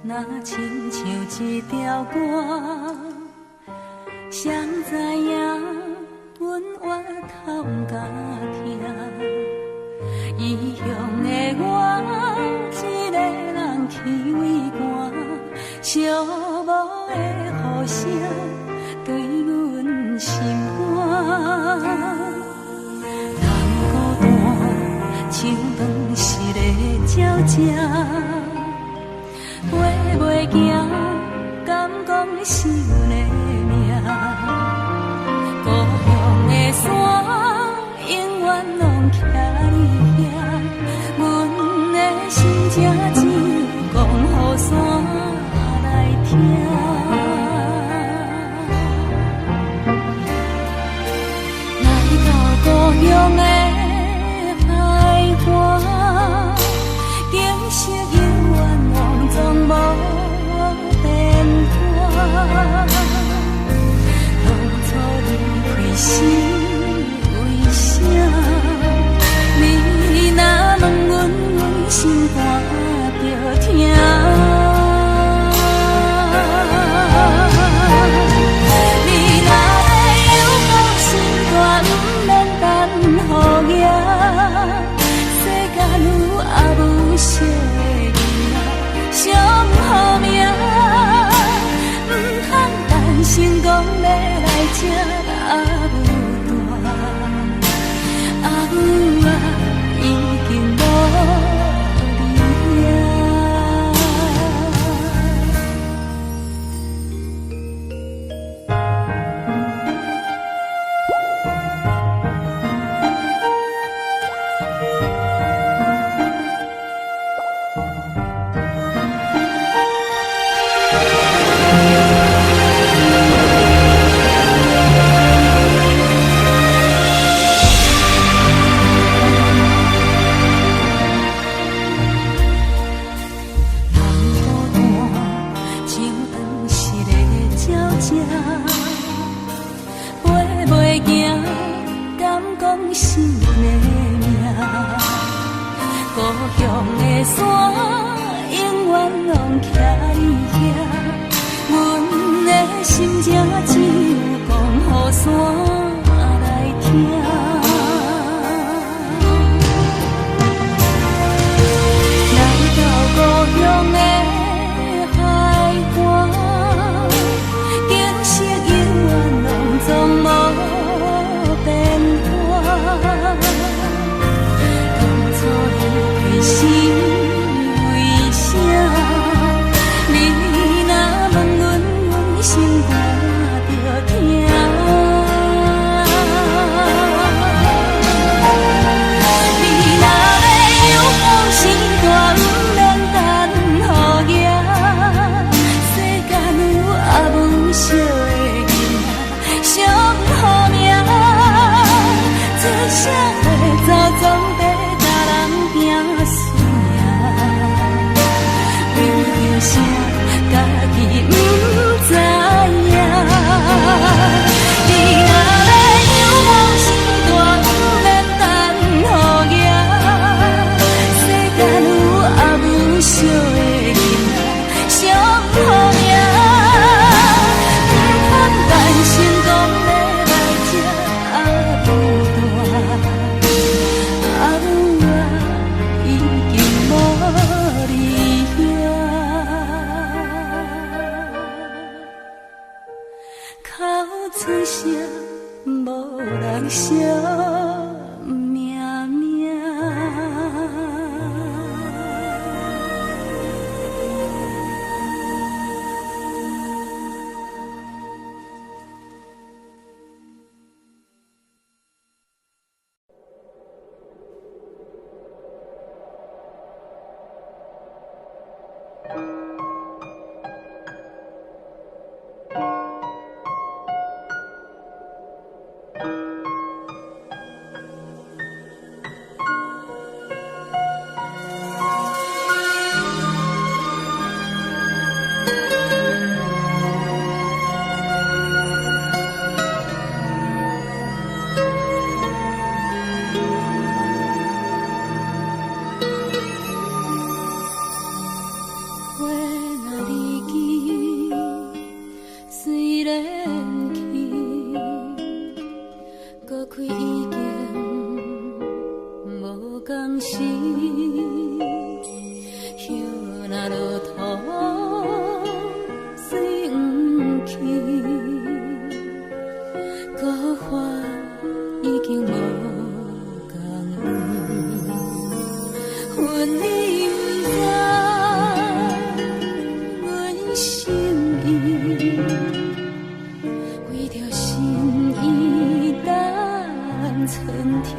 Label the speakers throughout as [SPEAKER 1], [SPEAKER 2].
[SPEAKER 1] 若亲像一条歌，谁知影阮越头甲听，异乡的我，一个人去为寒，寂寞的雨声对阮心寒。人孤单，像断翅的鸟只。飞袂行，敢讲是阮的命？故乡的山，永远拢徛伫遐。阮的心情只有讲予山来听。来到故乡的海岸，景色永远拢总无变化。当初离开时为啥？你若问阮，阮心肝着疼。你若要有讲心肝，不免等雨夜。世间有也无相的好命，唔通等成功要来这阿母大，阿母啊，已经无你啊。为着心意等春天，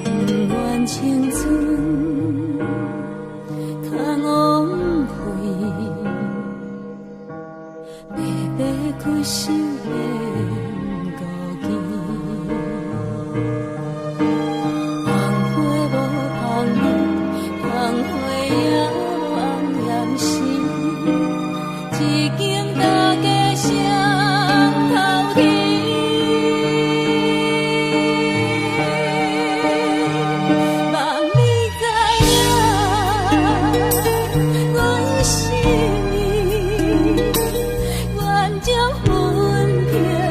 [SPEAKER 1] 不愿青春空枉费，白白骨瘦变孤枝。红花无香叶，红花也红艳时，一间大家双头天。望你知影，阮心意，愿将分别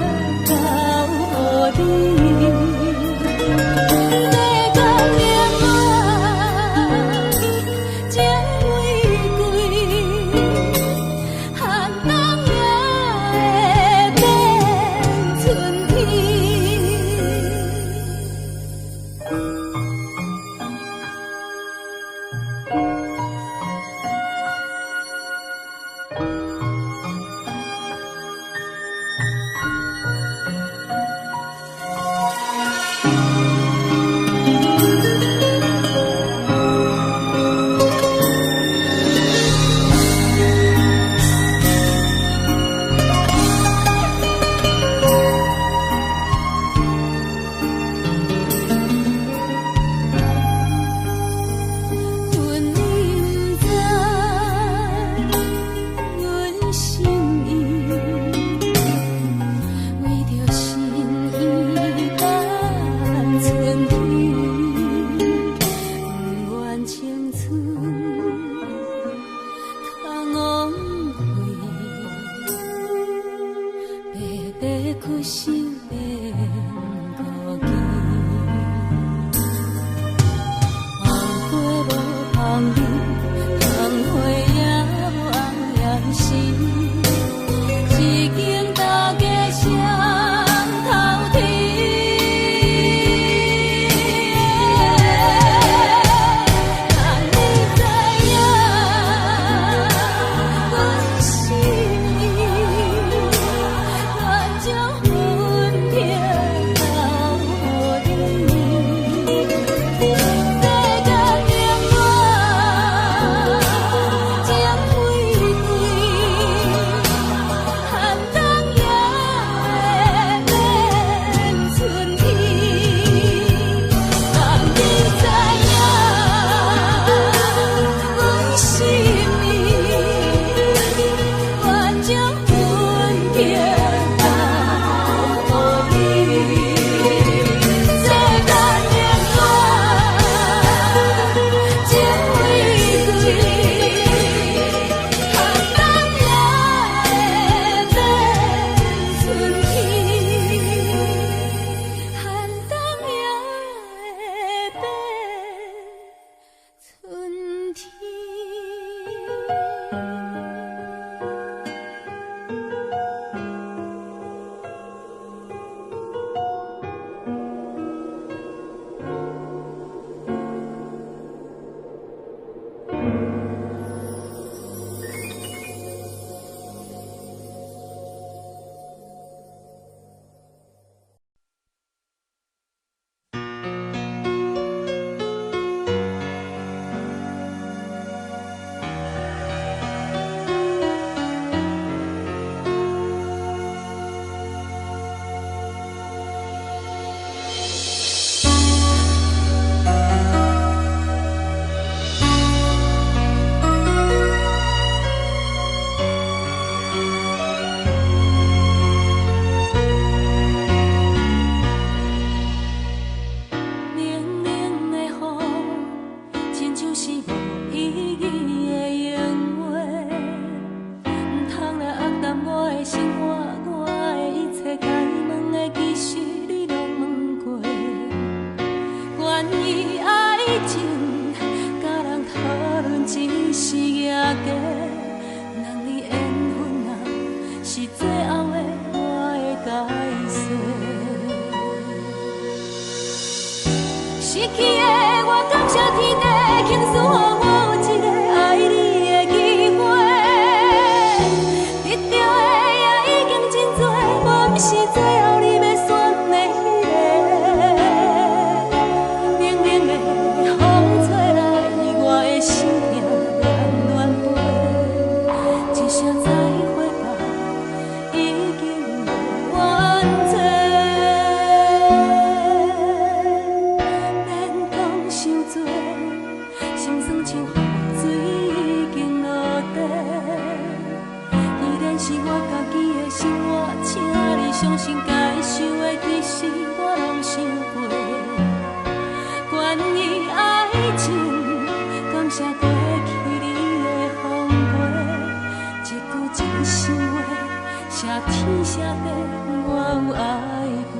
[SPEAKER 1] 交予你。伤心该想的，其实我拢想过。关于爱情，感谢过去你的风陪，一句真心话，谢天谢地，我有爱过。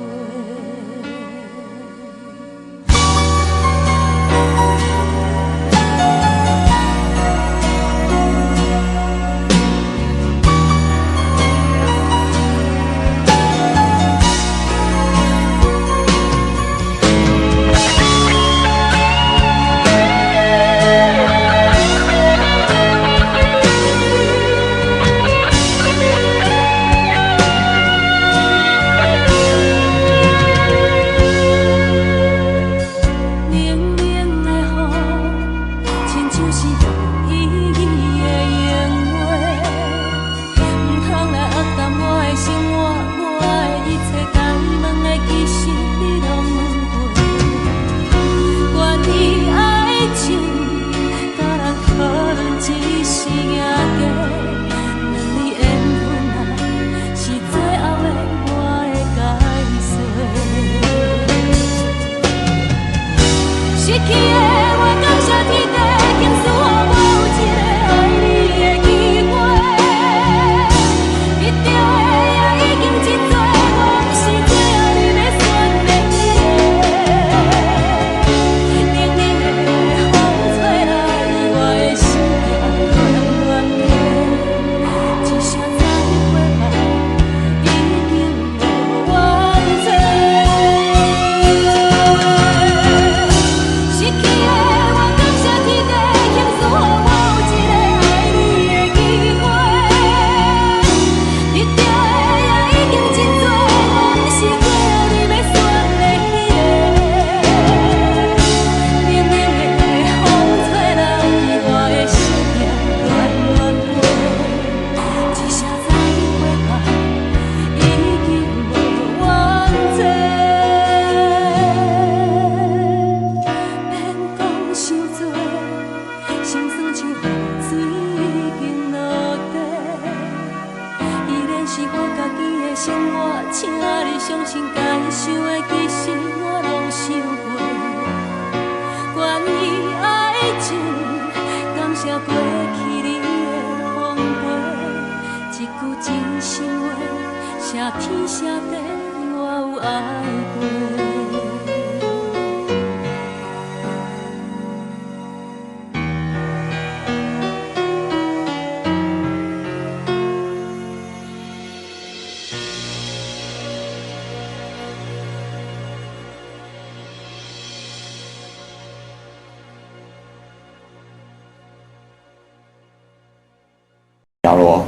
[SPEAKER 2] 小罗，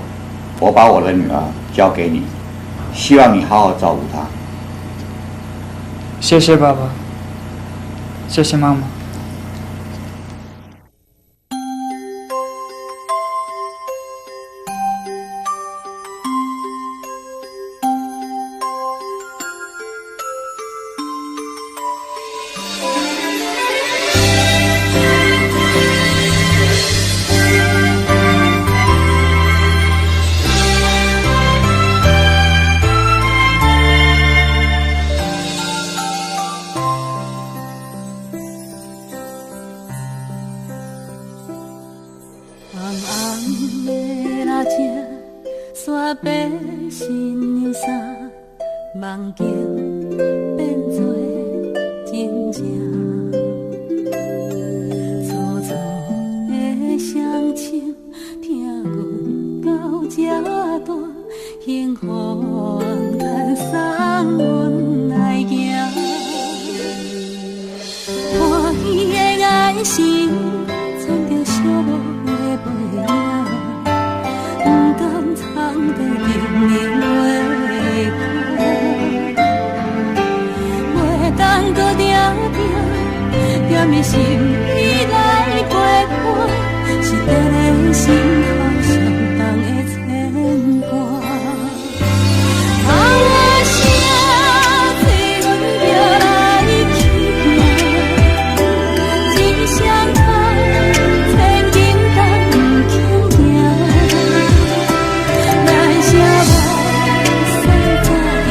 [SPEAKER 2] 我把我的女儿交给你，希望你好好照顾她。
[SPEAKER 3] 谢谢爸爸，谢谢妈妈。
[SPEAKER 1] 山白新娘衫，梦境变作真正。粗粗的双手，听阮到这大，幸福叹送阮来行。欢喜的爱心，藏着寂寞的背影。 不敢藏在凝凝的苦，袂当搁定定踮伫心里来陪伴，是伫咧心头上重的牵挂。啊，我声催阮着来去行，一双脚千斤担不轻行。 咱写无山早着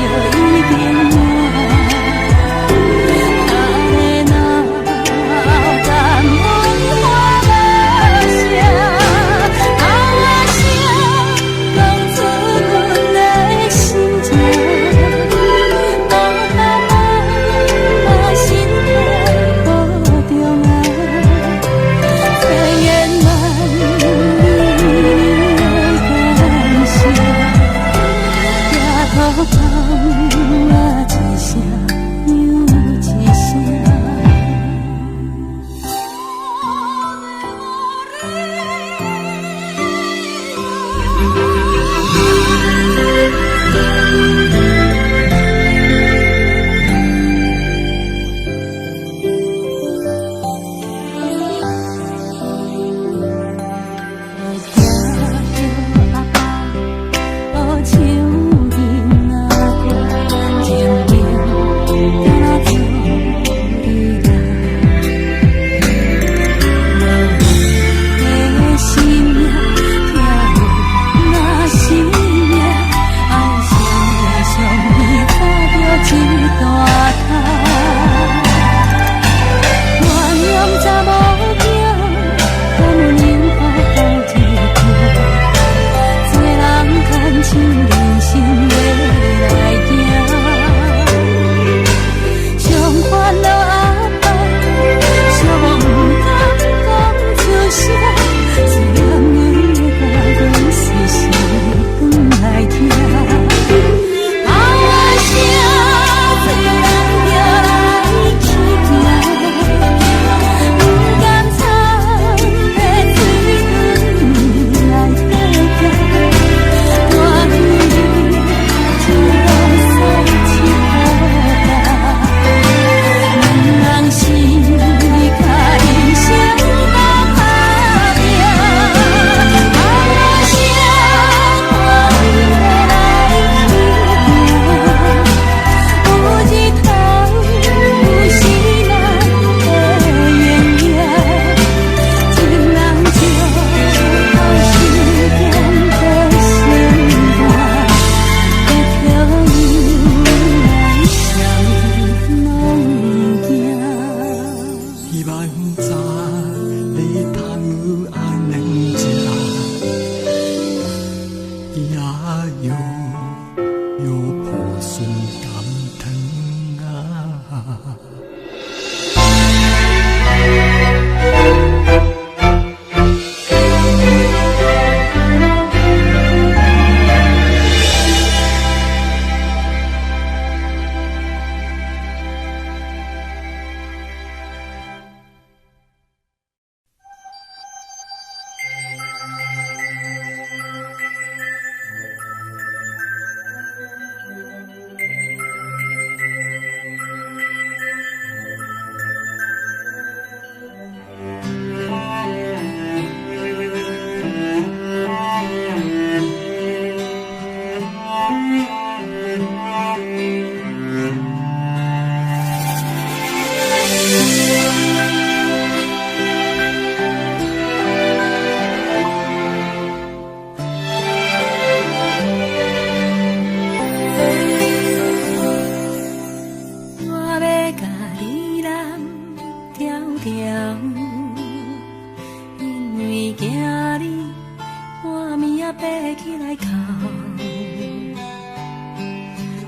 [SPEAKER 1] 爬起来哭。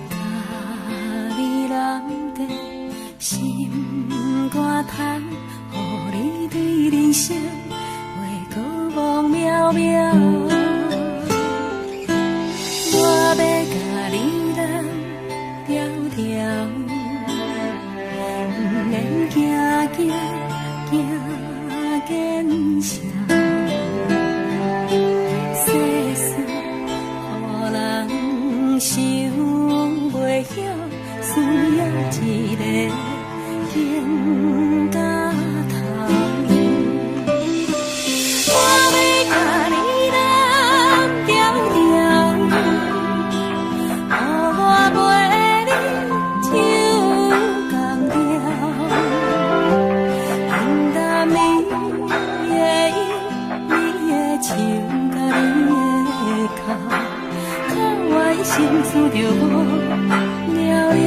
[SPEAKER 1] 家己难得心肝叹，予你对人生话过望渺渺。我要甲你人条条，不免行行行见笑。世事予人想袂晓，需要一个肩胛头。我要甲你人条条，予我陪你唱同调，平淡你的音，你的唱，甲你的哭，靠我心思着无了了。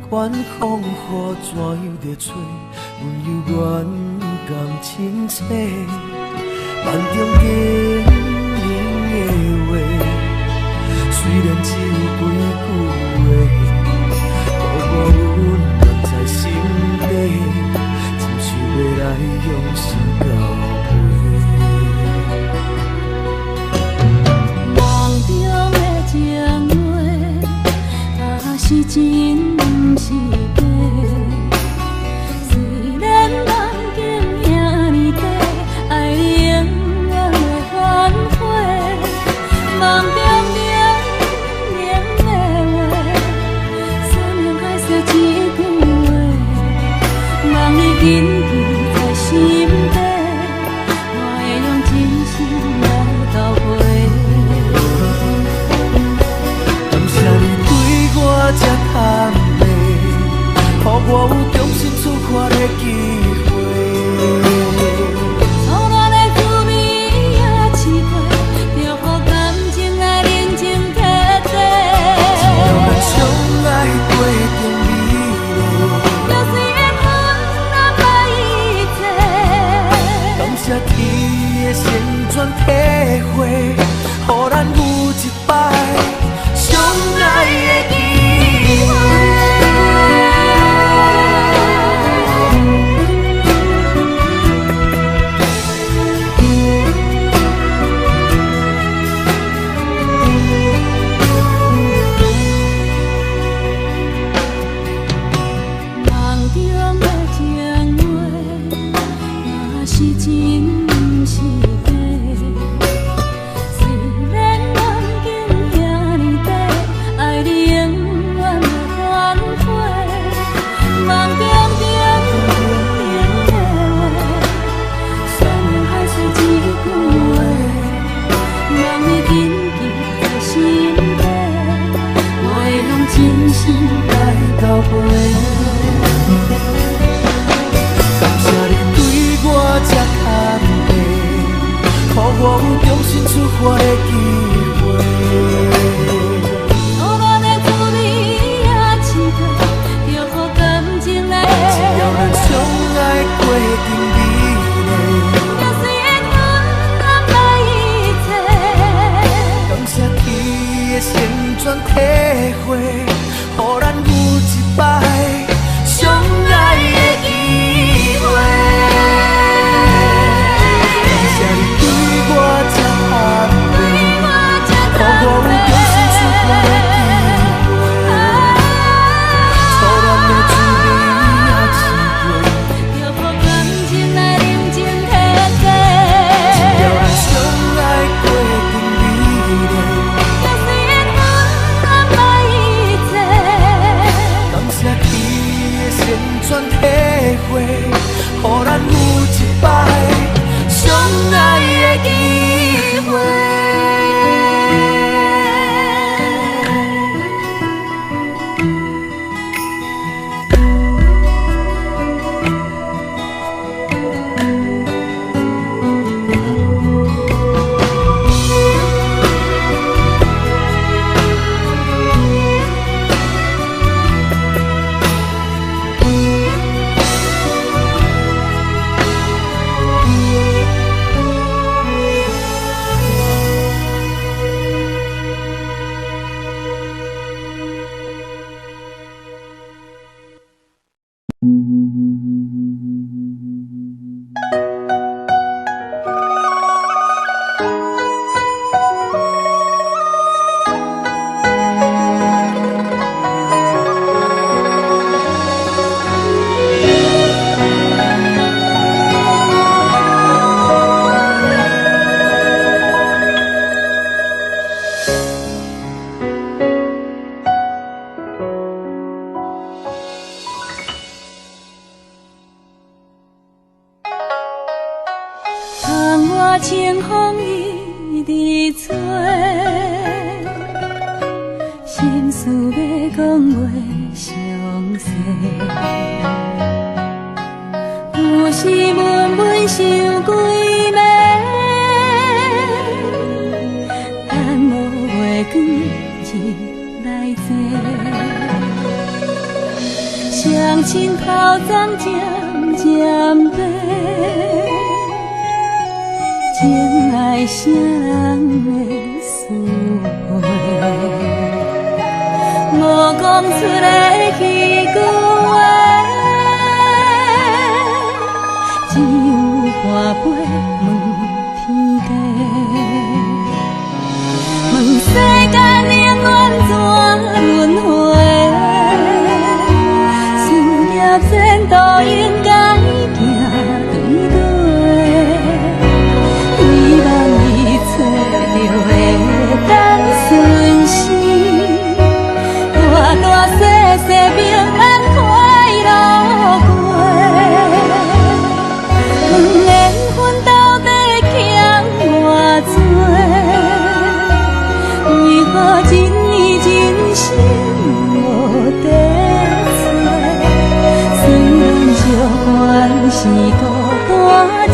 [SPEAKER 4] 管风雨怎样在吹，阮犹原甘清醒。梦中经年的话，虽然只有几句话，不过阮暖在心底，亲像要来用心交陪。
[SPEAKER 1] 梦中的情话。是真不是假。虽然梦境遐尼短，爱你永远的反悔。梦中冷冷的话，山盟海誓一句话，望你谨记在心底，我会用真心来交陪。
[SPEAKER 4] 感谢你对我这坦白，予我有重新出发的机会。
[SPEAKER 1] 错乱的滋味也试过，就予感情来认真摕地。
[SPEAKER 4] 只要咱相爱过程美丽，
[SPEAKER 1] 就算缘分难把一切。
[SPEAKER 4] 感谢天的旋转体会，予咱有一摆相爱的机会。
[SPEAKER 1] 梦中的情话，若是真不是假。虽然梦境遐尼短，爱你永远的反悔。梦中冷冷的话，山盟海誓一句话，望你谨记在心底，我会用真心来交陪。
[SPEAKER 4] 感谢你对我这坦白，予我有重新出发的机会。
[SPEAKER 1] 错乱的滋味也试过，就予感情来。
[SPEAKER 4] 只要咱相爱过程美丽，
[SPEAKER 1] 就算缘分难把一切。
[SPEAKER 4] 感谢天的旋转体会，予咱有一摆相爱的机会。感谢你对我这坦白，予我有重新出发的机会。错乱的滋味也试过，
[SPEAKER 1] 就予感情来认真摕地。
[SPEAKER 4] 只要咱相爱过程美丽，
[SPEAKER 1] 就算缘分难把一切。
[SPEAKER 4] 感谢天的旋转体会，予咱有一摆相爱的机会。
[SPEAKER 1] 窗外清风一直吹，心事要讲袂详细。有时闷闷想几暝，等无月光日来坐，双亲头鬃渐渐白。情爱啥人会思会？无讲出的迄句话，只有半杯问天地，问世间永远怎轮回？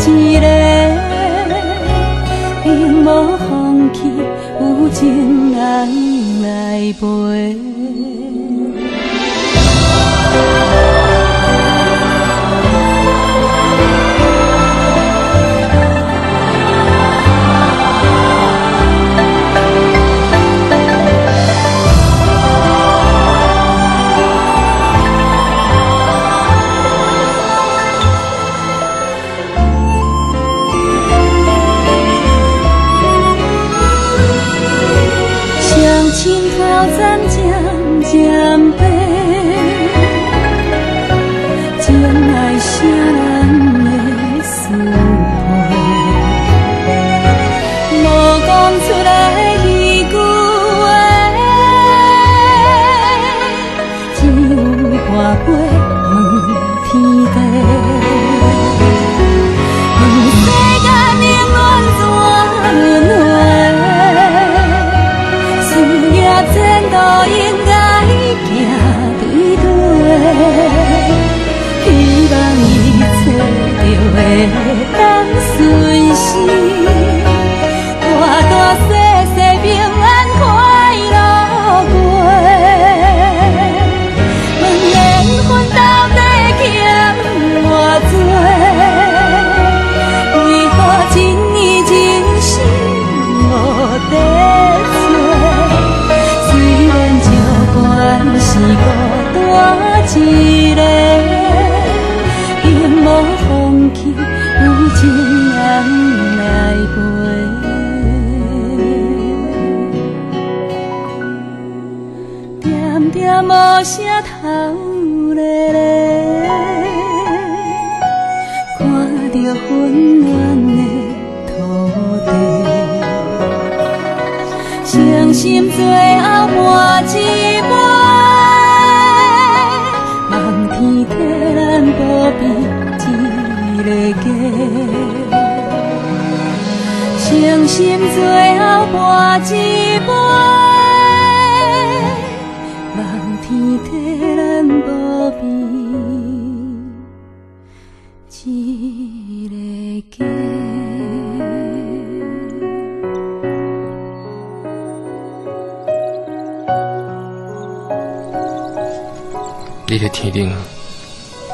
[SPEAKER 1] 一个，永无放弃，有情人来陪。
[SPEAKER 5] 你在天顶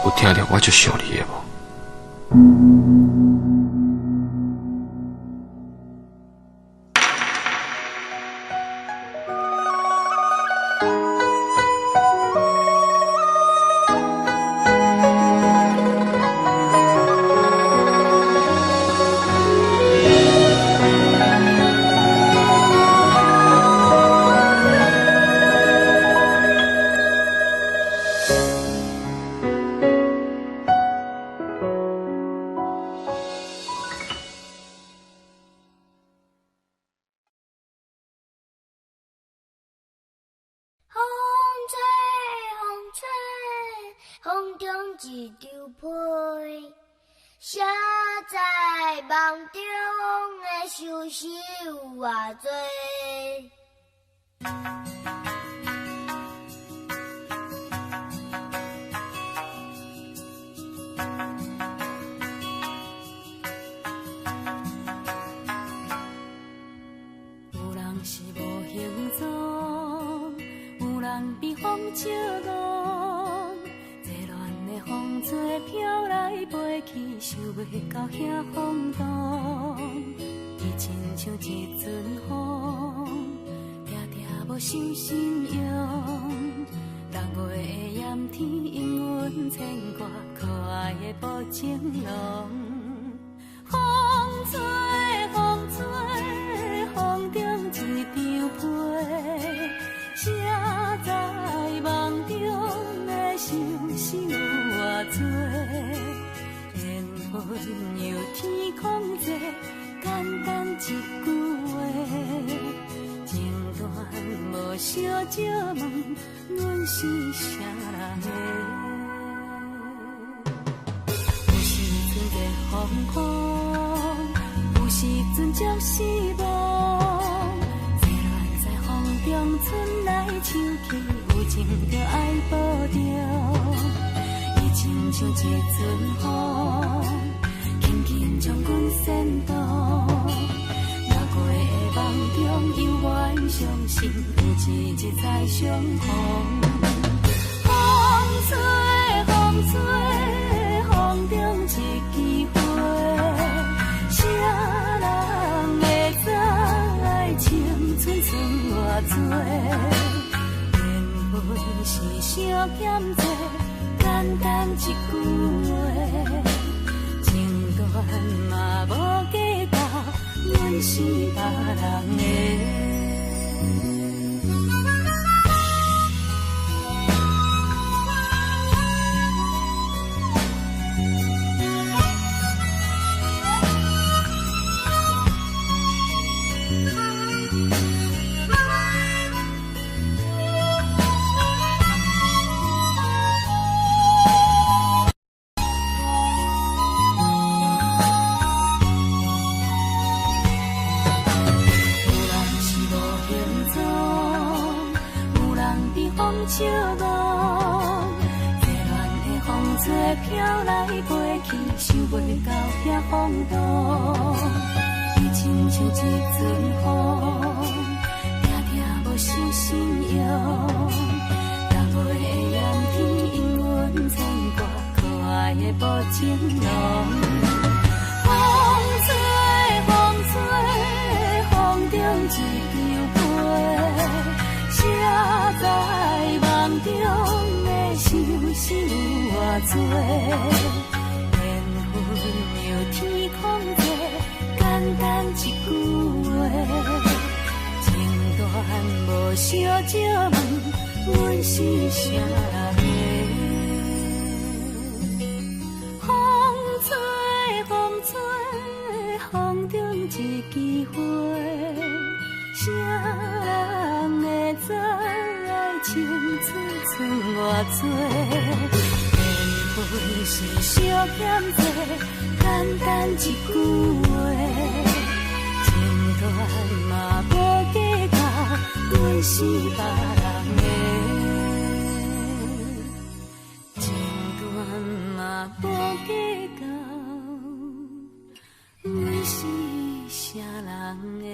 [SPEAKER 5] 有听到我就想你的无？
[SPEAKER 6] 风中一张被，写在梦中的相思有偌多。
[SPEAKER 1] 有人是无形状，有人被风笑弄。风吹飘来飞去，想袂到遐风动。伊亲像一阵风，定定无想心用。六月的炎天，因阮牵挂可爱的薄情浓。风吹风吹，风中一张被，写在梦中的相思有偌多，缘分由天空际，简单一句话，情断无小借问，阮是啥人的？有时阵在风狂，有时阵将失望，坐乱在风中，春来秋去，有情着爱保重。亲像一阵风，轻轻紧将阮先导。若过的梦中犹原相信有一日再相逢。风吹风吹，风中一枝花，谁人会知青春剩偌多？缘分是相欠债，简单一句话，情断嘛无计较，阮是别人的。笑容，热恋的风吹飘来飞去，想袂到遐风度。伊亲像一阵风，定定无受心忧。逐月的炎天，因阮牵挂可爱的无情浓。风吹风吹，风中一枝花，谁知梦中的相思有偌多？缘分由天空做，简单一句话，情断无相借问，阮是啥人的？风吹风吹，风中一枝花，谁人会知？青春剩偌多，缘分是相欠债，简单一句话，情断嘛无计较，阮是别人的，情断嘛无计较，阮是啥人的？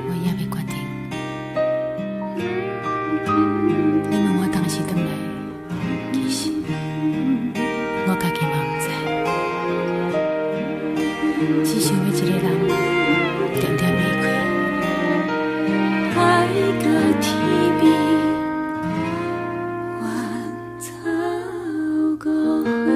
[SPEAKER 1] 我也要决定。你问我当时回来，其实我家己嘛不知，只想要一个人点点离开，海角天边，远走高飞。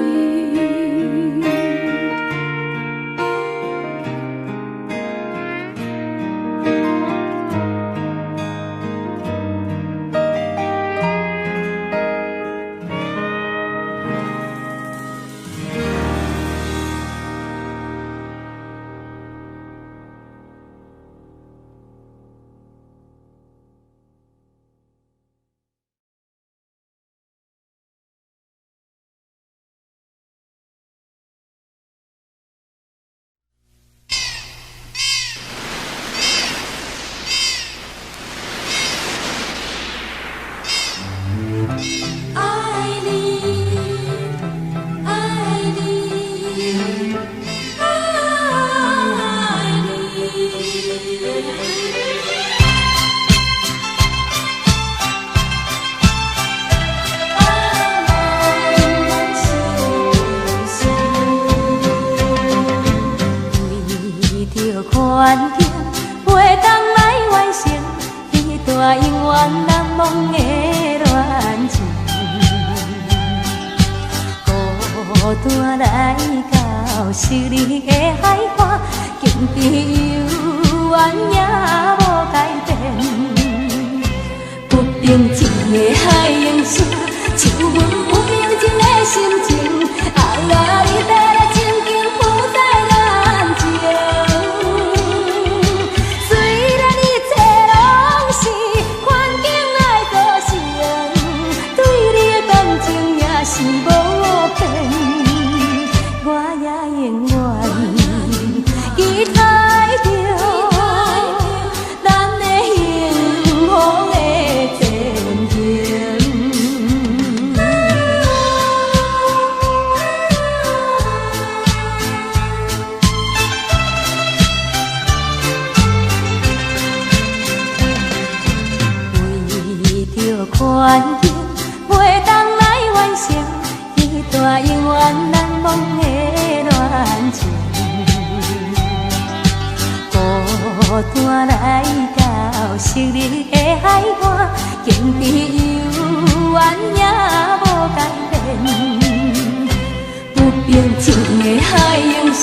[SPEAKER 1] 环境袂当来完成彼段永远难忘的恋情，孤单来到失恋的海岸，境地犹原也无改变，不平静的海涌声，像阮不平静的心情，你带来情景浮在眼前。是无变，我也永远期待着咱的幸福的前程。为着环境，袂当来完成彼段永远难忘的恋情，孤单来到失恋的海岸，境地犹原也无改变，不平静的海涌声，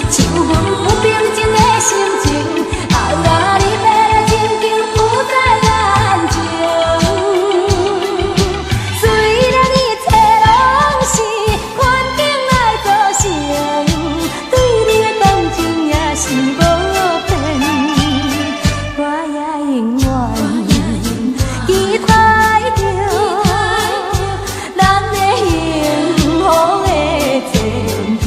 [SPEAKER 1] 像阮不平静的心情，你带来情景浮在眼前。是无变，我也永远期待着咱的幸福的前程。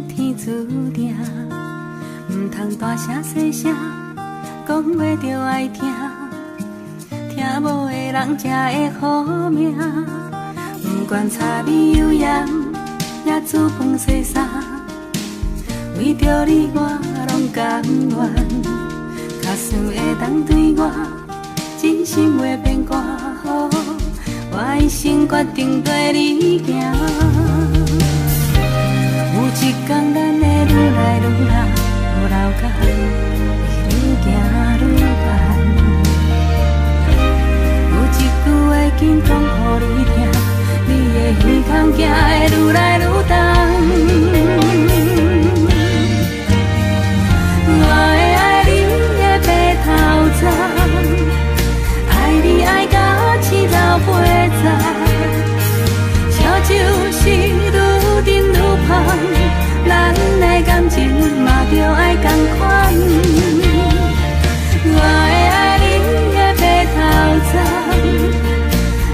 [SPEAKER 1] 天注定，唔通大声细声讲话着爱听，听无的人才会好命。不管柴米油盐，也煮饭洗衫，为着你我拢甘愿。假使会当对我真心话变歌，我一生决定跟你行。有一天咱会愈来愈老，老甲会愈行愈远。有一句话紧讲予你听，你的耳孔行会愈来愈重。我会爱你的白头鬃，爱你爱到青老岁仔，笑就是愈甜愈香，咱的感情嘛着爱同款。我会爱你的白头鬃，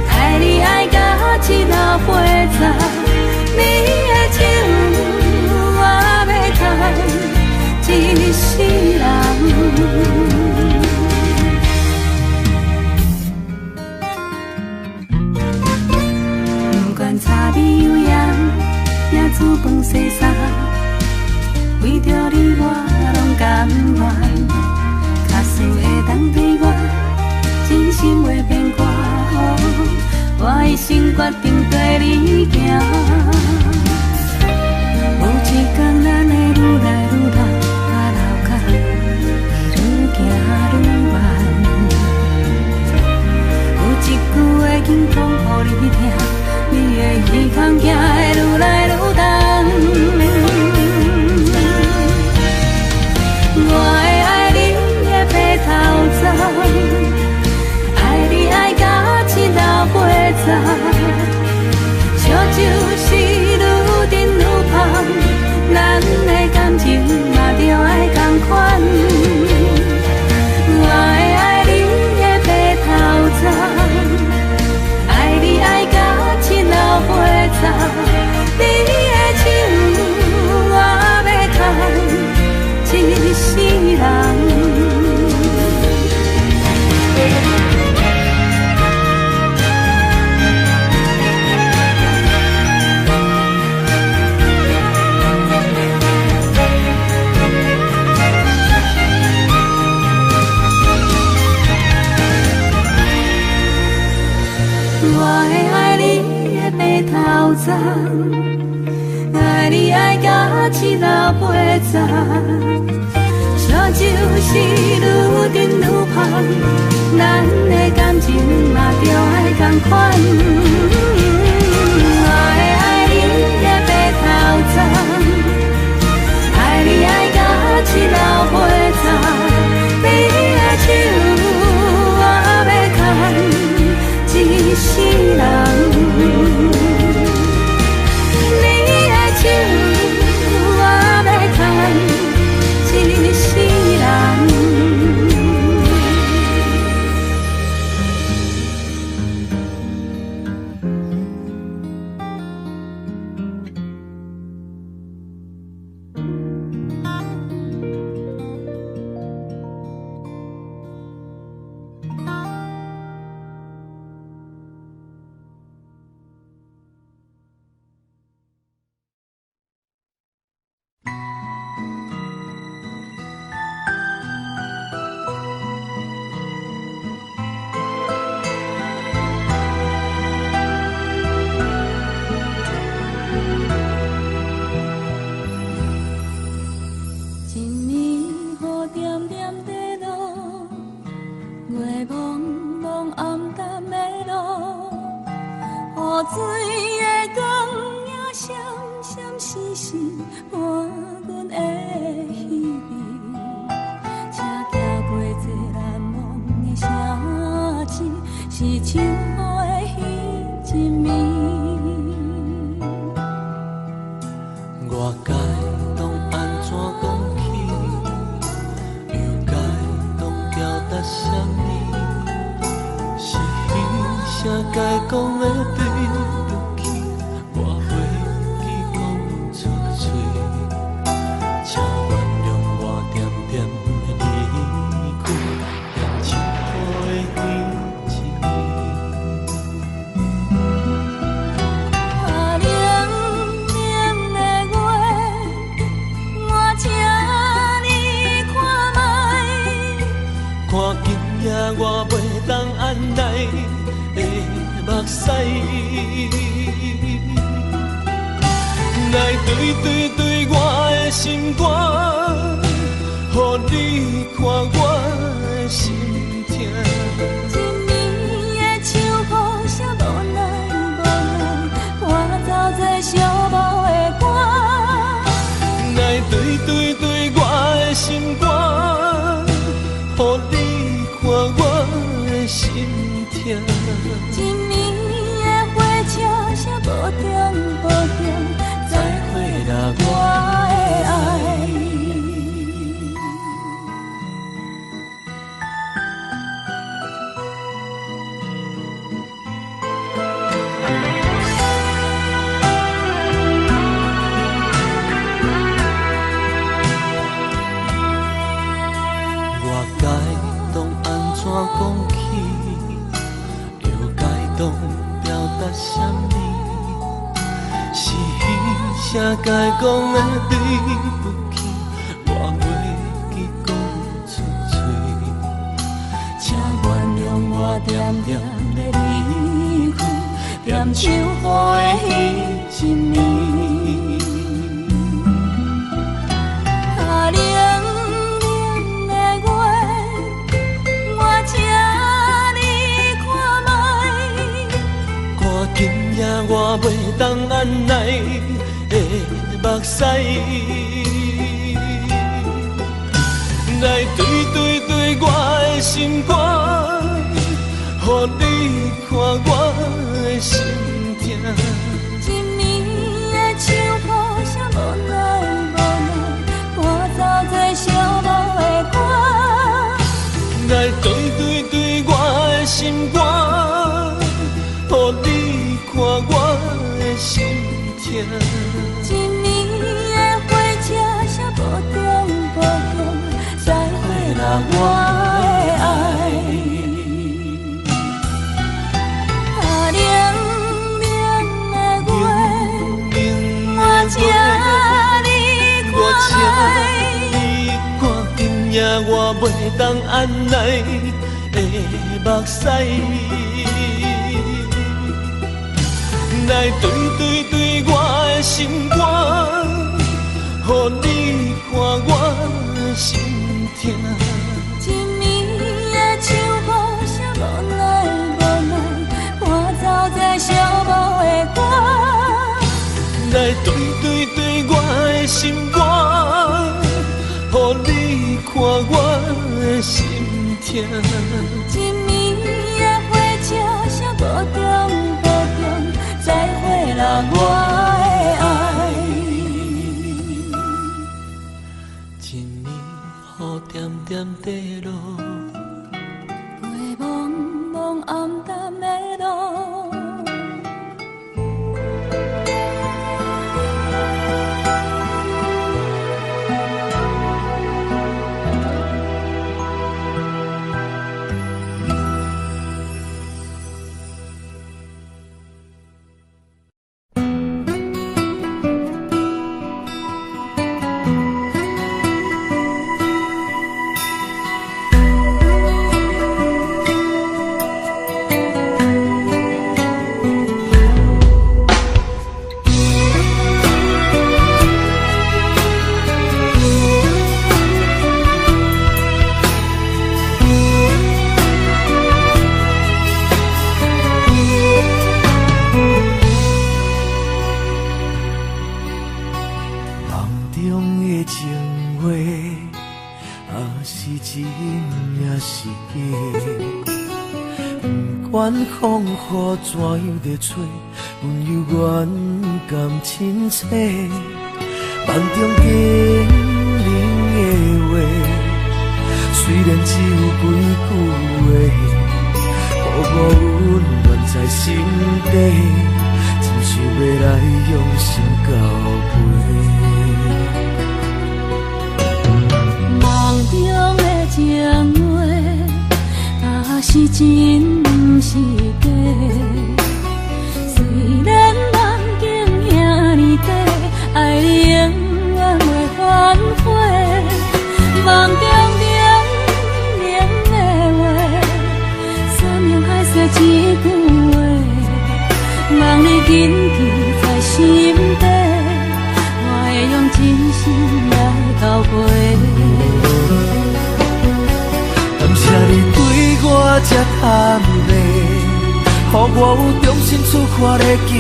[SPEAKER 1] 爱你爱到青老岁仔，你的情我要赚一世人。不管柴米油盐，也煮饭洗衫，为着你我拢甘愿。假使会当对我真心话变歌，我一生决定跟你行。有一天咱会愈来愈老，老甲会愈行愈远。有一句话紧讲予你听，你的耳孔行会愈来愈重。我会爱你的白头鬃，爱你爱到青老岁仔，笑就是愈甜愈香，咱的感情嘛着爱同款。我会爱你的白头鬃，爱你爱到青老岁仔，你的情我要赚一世人。我会爱你的白头鬃，爱你爱到青老岁仔，笑就是愈甜愈香，咱的感情嘛着爱同款。我会爱你的白头鬃，爱你爱到青老岁仔，你的手我要牵一世人。你的手我要牵一世人。水的光影闪闪烁烁，伴阮的稀微，车行过这难忘的城市，是唱好的彼一暝。我该当安怎讲起，又该当交代什么？是彼啥该讲的对。
[SPEAKER 4] 屎，来对我的心肝，予你看我的心痛。
[SPEAKER 1] 一年的唱谱写无奈无奈，伴奏这寂寞的歌。
[SPEAKER 4] 来对我的心肝，予你看我的心痛。
[SPEAKER 1] 一年的火车写无停，再会啦，我的爱。
[SPEAKER 4] 我该当安怎讲起？又该当表达什么？是彼声该讲的对不起，我袂记讲出嘴。请原谅我点点的离开，点唱雨的彼一暝。
[SPEAKER 1] 啊，冷冷的月，我请你看卖。
[SPEAKER 4] 看今夜我袂当按捺的目屎，来对我的心肝，予你看我的心痛。
[SPEAKER 1] 一暝的唱谱写无奈无奈，伴奏这寂寞的歌。
[SPEAKER 4] 来对我的心肝，予你看我的心痛。
[SPEAKER 1] 一暝的火车写无停，再会啦，我的爱。啊，冷冷的月，我请你看卖。
[SPEAKER 4] 今夜我袂当按捺的目屎，来对我的心肝，予你看我的心痛。
[SPEAKER 1] 一暝的唱谱写无奈无奈，伴奏这寂寞的歌。
[SPEAKER 4] 来对我的心肝，予你看我的心痛。
[SPEAKER 1] 一暝的火车写无停，再会啦，我的爱。
[SPEAKER 4] 一暝雨点点地落，
[SPEAKER 1] 陪茫茫暗淡的路。
[SPEAKER 4] 管风雨怎样在吹，阮犹原甘亲切。梦中经冷的话，虽然只有几句话，薄薄温暖在心底，真想要来用心交陪。
[SPEAKER 1] 梦中的情话，是真不是假。虽然梦境遐尼短，爱你永远袂反悔。梦中冷冷的话，山盟海誓一句话，望你紧记在心底，我会用真心来交陪。
[SPEAKER 4] 感谢你对我这坦白，予我有重新出发的机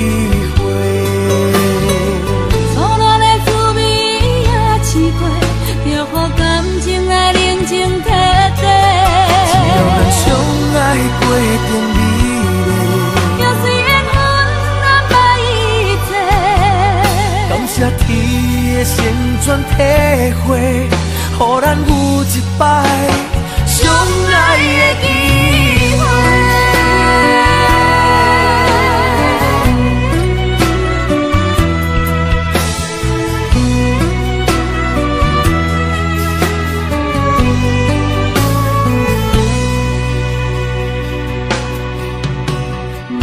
[SPEAKER 4] 会。
[SPEAKER 1] 错乱的滋味也试过，就乎感情来冷静体地。
[SPEAKER 4] 只要咱相爱过程美丽，
[SPEAKER 1] 就算缘分难捌一切。
[SPEAKER 4] 感谢天的旋转体会，予咱有一摆相爱的机会。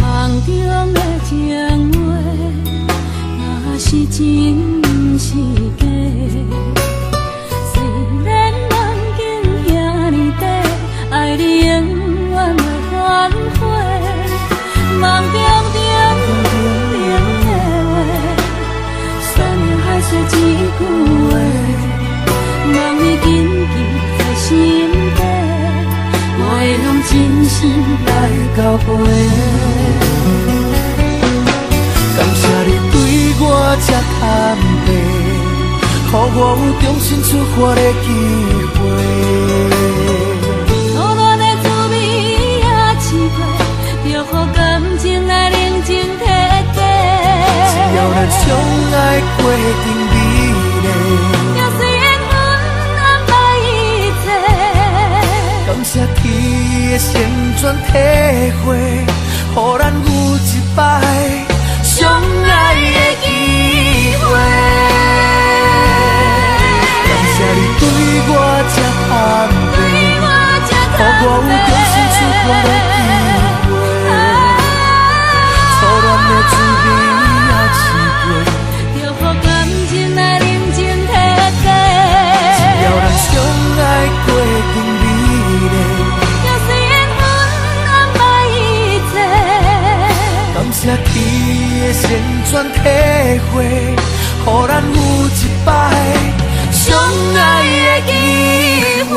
[SPEAKER 1] 梦中的情话，若是真是假？虽然梦境遐尼短，爱你永远袂反悔。梦中冷的话，酸了还是一句话。望你紧记在心底，我会用真心来交陪。
[SPEAKER 4] 感谢你对我这坦白，予我有重新出发的机会。
[SPEAKER 1] 错乱的滋味也试过，就乎感情来冷静体地。
[SPEAKER 4] 只要咱相爱过程美丽，
[SPEAKER 1] 就算缘分难捌一切。
[SPEAKER 4] 感谢天的旋转体会，予咱有一摆相爱的机会。感谢你对我这坦白，予我有重新出发的机会。错乱的滋味也试过，
[SPEAKER 1] 就乎感情来冷静体地。
[SPEAKER 4] 只要咱相爱过程美丽，
[SPEAKER 1] 就算缘分难捌一切。
[SPEAKER 4] 感谢天的旋转体会，予咱有一摆相爱的机会。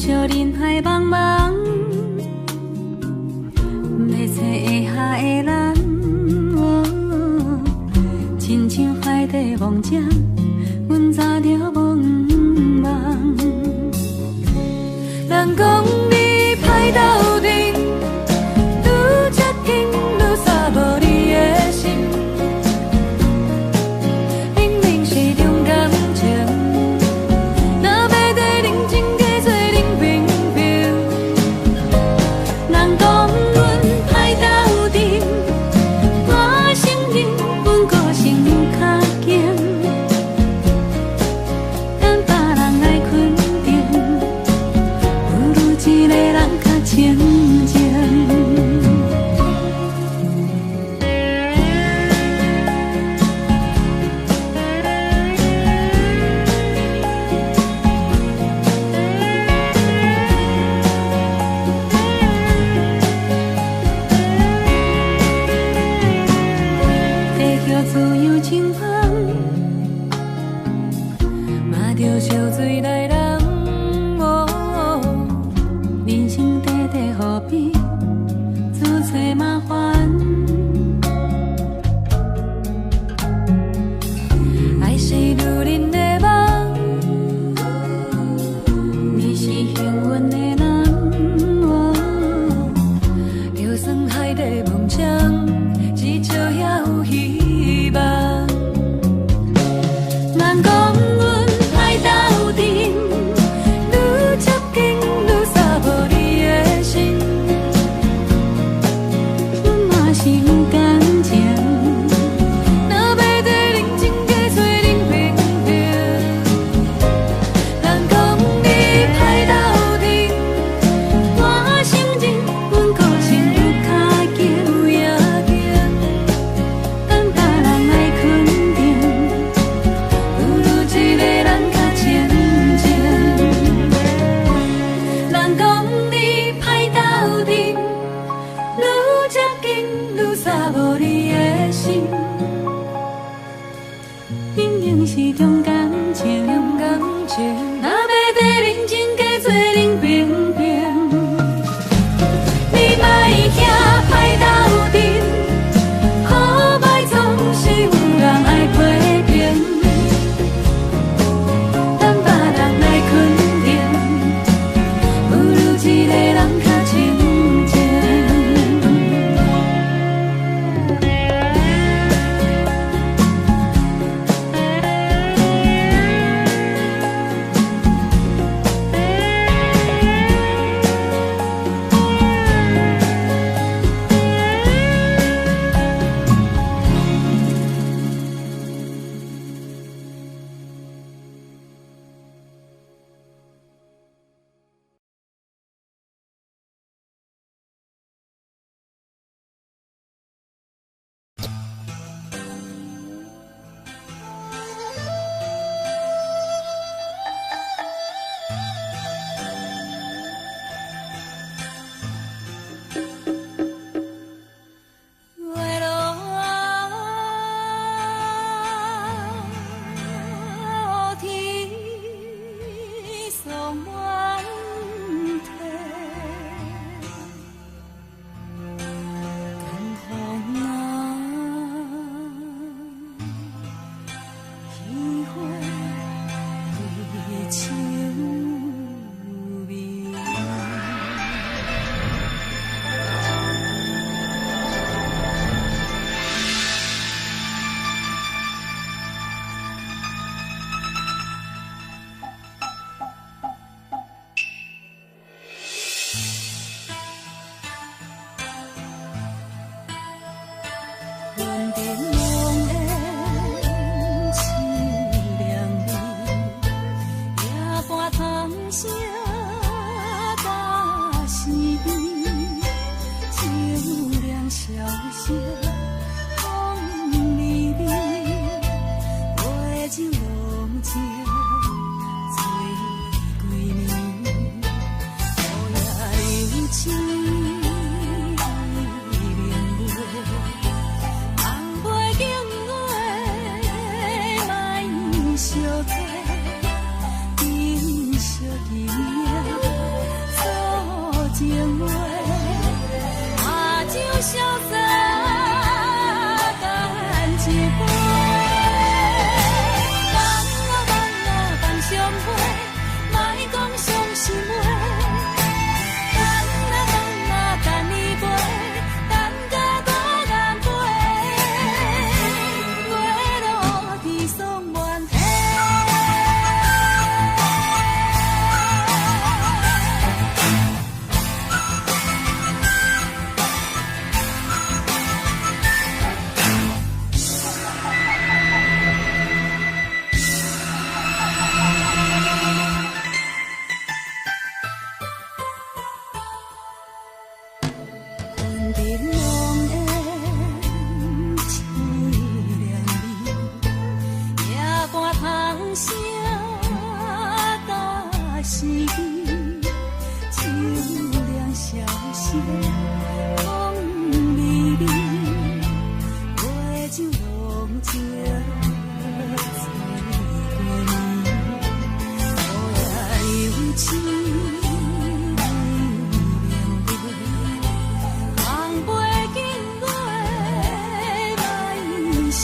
[SPEAKER 1] 小人海茫茫，要找会下的人，亲像海底梦针，阮早着无望。人讲你歹斗阵，愈接近愈洒无你的心。明明是重感情，若要在认真加做冷冰冰。人讲阮歹斗阵，我承认阮个性较强。想情芳，嘛着烧水来人。人生短短何必自找麻烦？爱是女人的梦，你是幸运的人。就算海底梦想，至少也有希望。莫讲阮爱斗阵。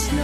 [SPEAKER 1] 想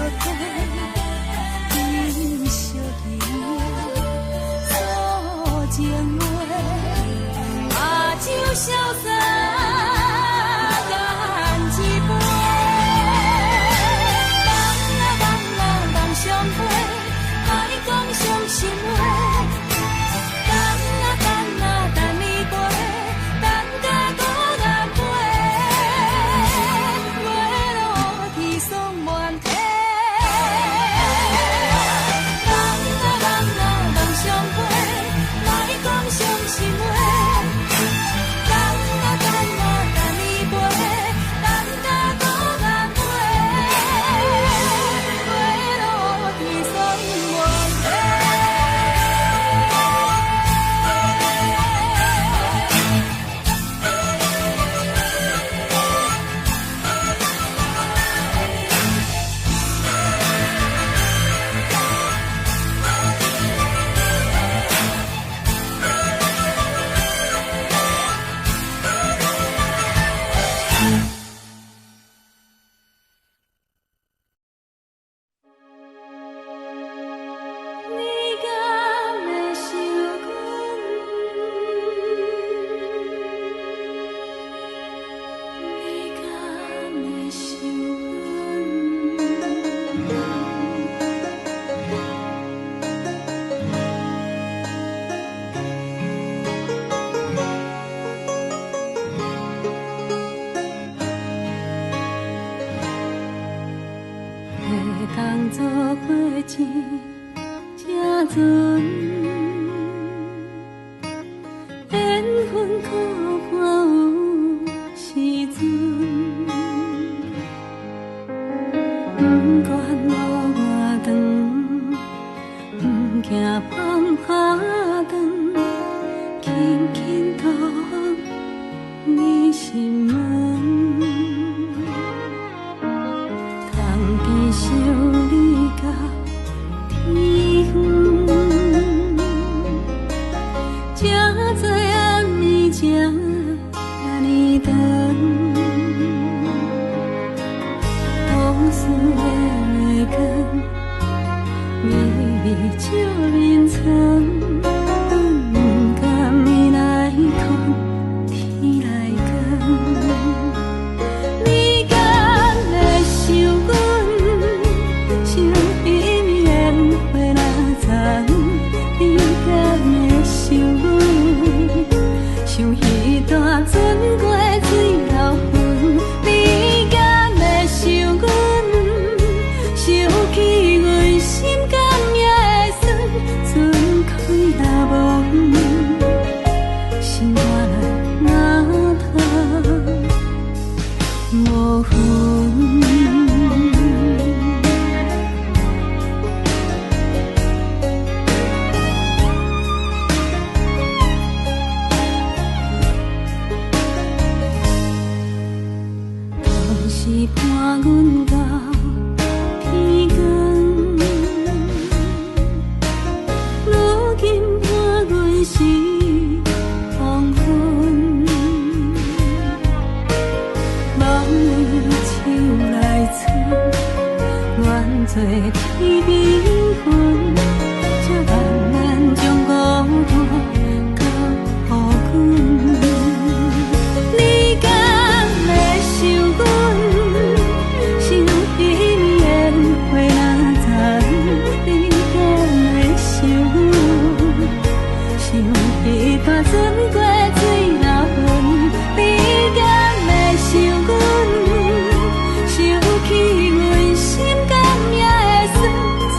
[SPEAKER 1] 去阮心甘也会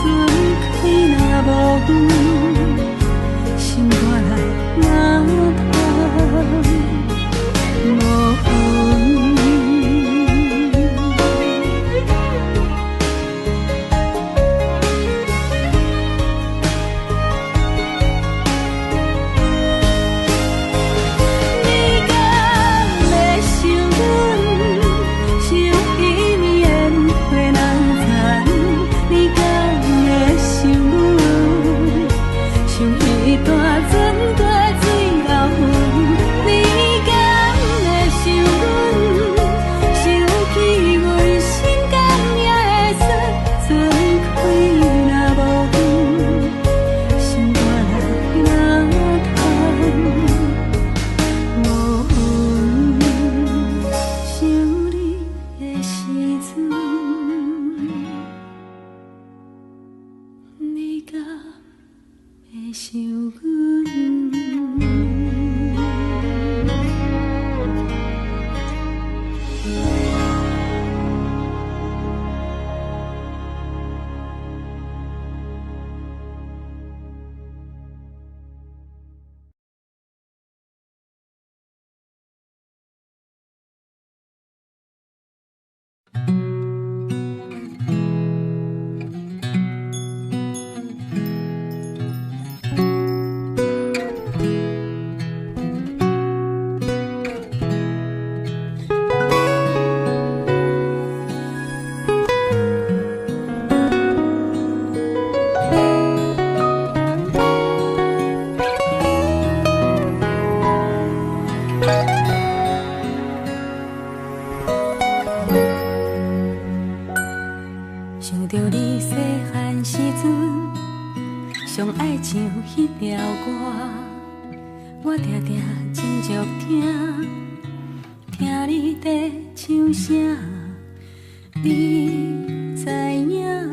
[SPEAKER 1] 酸，甲会想阮。想着你细汉时阵，上爱唱迄条歌，我定定真足听，听你在唱啥，你知影，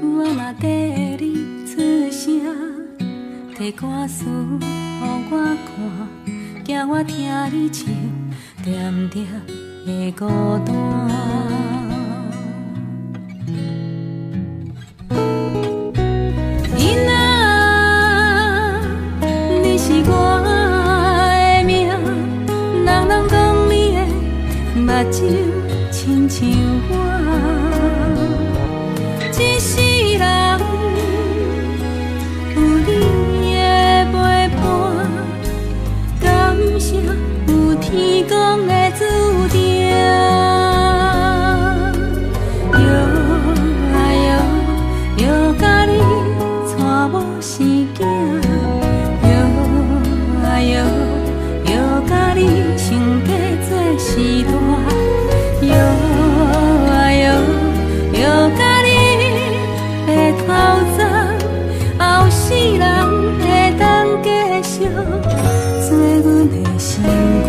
[SPEAKER 1] 我嘛跟你出声，摕歌词予我看，惊我听你唱，点点会孤单。目睭亲像我，一世人有你的陪伴，感谢有天公的注定。摇啊摇，摇甲你带某生囝，摇啊摇，摇甲你成家做时代。摇啊摇，摇甲你白头鬃，后世人会当继续做阮的心肝。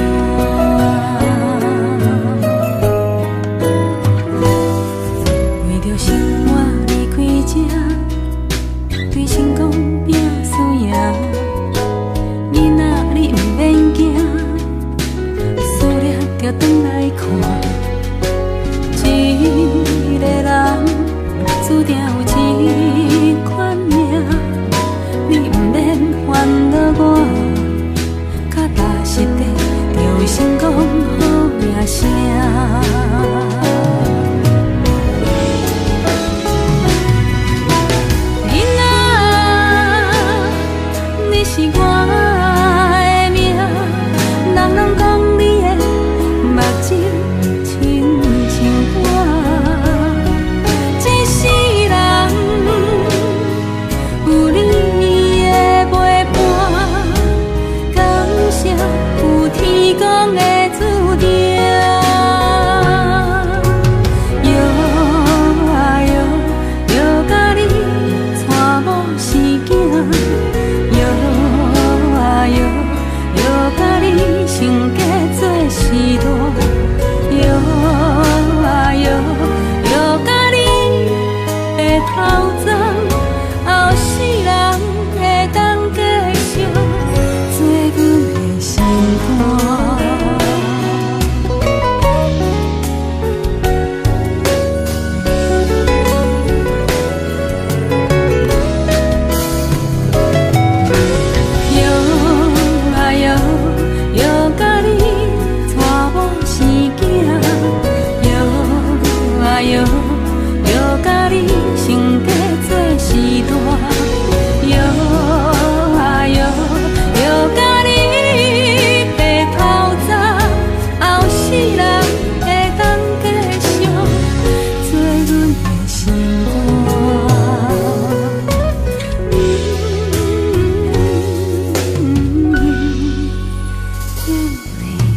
[SPEAKER 1] 为着生活离开这，对成功拼输赢，囡仔你毋免惊，思念着转来看。一个人注定有一款命，你毋免烦恼我，较踏实地就成功好名声。囡仔，你是我的命，人拢讲你的目睭亲像我。天公的注定，摇啊摇，摇甲你带某生囝，摇啊摇，摇甲你成家做时代，摇啊摇，摇甲你白头鬃，后世人会当继续做阮的心肝。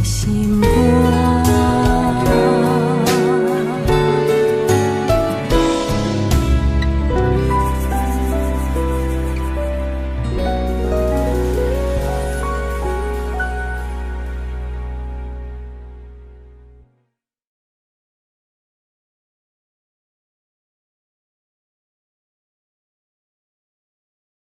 [SPEAKER 1] 心。